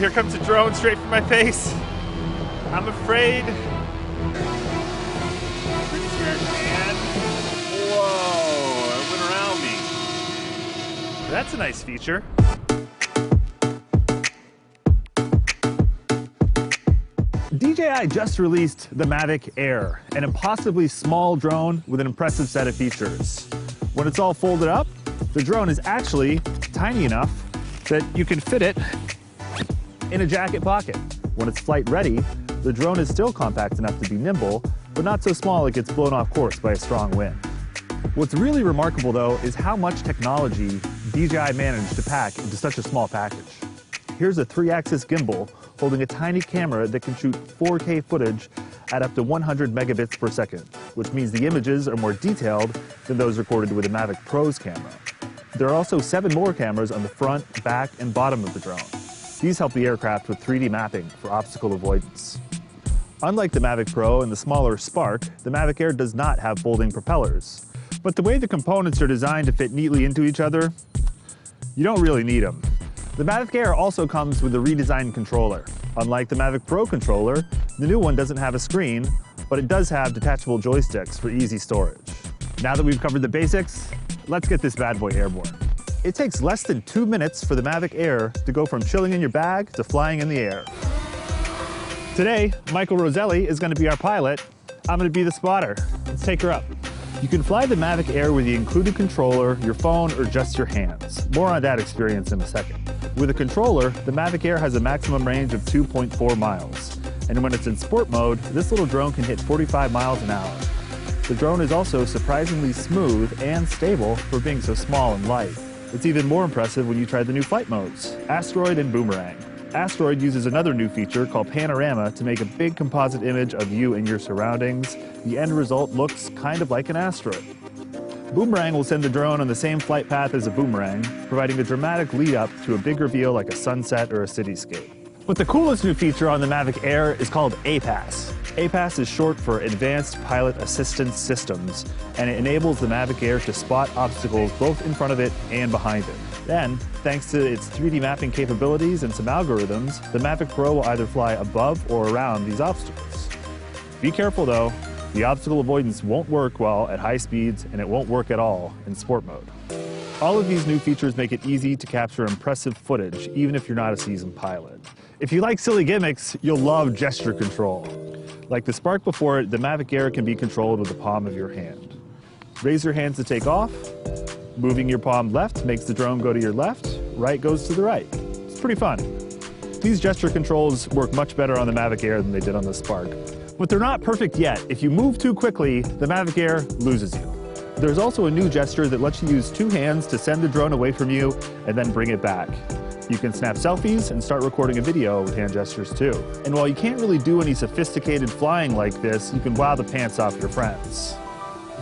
here comes a drone straight for my face. I'm afraid. Richard, man. Whoa, it went around me. That's a nice feature. DJI just released the Mavic Air, an impossibly small drone with an impressive set of features. When it's all folded up, the drone is actually tiny enough that you can fit it in a jacket pocket. When it's flight ready, the drone is still compact enough to be nimble, but not so small it gets blown off course by a strong wind. What's really remarkable though is how much technology DJI managed to pack into such a small package. Here's a 3-axis gimbal holding a tiny camera that can shoot 4K footage at up to 100 megabits per second, which means the images are more detailed than those recorded with a Mavic Pro's camera. There are also 7 more cameras on the front, back, and bottom of the drone. These help the aircraft with 3D mapping for obstacle avoidance. Unlike the Mavic Pro and the smaller Spark, the Mavic Air does not have folding propellers. But the way the components are designed to fit neatly into each other, you don't really need them. The Mavic Air also comes with a redesigned controller. Unlike the Mavic Pro controller, the new one doesn't have a screen, but it does have detachable joysticks for easy storage. Now that we've covered the basics, let's get this bad boy airborne. It takes less than 2 minutes for the Mavic Air to go from chilling in your bag to flying in the air. Today, Michael Roselli is going to be our pilot. I'm going to be the spotter. Let's take her up. You can fly the Mavic Air with the included controller, your phone, or just your hands. More on that experience in a second. With a controller, the Mavic Air has a maximum range of 2.4 miles. And when it's in sport mode, this little drone can hit 45 miles an hour. The drone is also surprisingly smooth and stable for being so small and light. It's even more impressive when you try the new flight modes, Asteroid and Boomerang. Asteroid uses another new feature called Panorama to make a big composite image of you and your surroundings. The end result looks kind of like an asteroid. Boomerang will send the drone on the same flight path as a boomerang, providing a dramatic lead-up to a big reveal like a sunset or a cityscape. But the coolest new feature on the Mavic Air is called APAS. APAS is short for Advanced Pilot Assistance Systems, and it enables the Mavic Air to spot obstacles both in front of it and behind it. Then, thanks to its 3D mapping capabilities and some algorithms, the Mavic Pro will either fly above or around these obstacles. Be careful though, the obstacle avoidance won't work well at high speeds, and it won't work at all in sport mode. All of these new features make it easy to capture impressive footage, even if you're not a seasoned pilot. If you like silly gimmicks, you'll love gesture control. Like the Spark before it, the Mavic Air can be controlled with the palm of your hand. Raise your hands to take off. Moving your palm left makes the drone go to your left, right goes to the right. It's pretty fun. These gesture controls work much better on the Mavic Air than they did on the Spark. But they're not perfect yet. If you move too quickly, the Mavic Air loses you. There's also a new gesture that lets you use 2 hands to send the drone away from you and then bring it back. You can snap selfies and start recording a video with hand gestures too. And while you can't really do any sophisticated flying like this, you can wow the pants off your friends.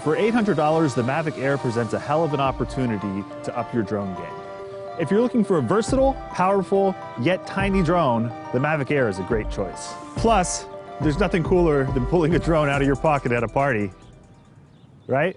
For $800, the Mavic Air presents a hell of an opportunity to up your drone game. If you're looking for a versatile, powerful, yet tiny drone, the Mavic Air is a great choice. Plus, there's nothing cooler than pulling a drone out of your pocket at a party, right?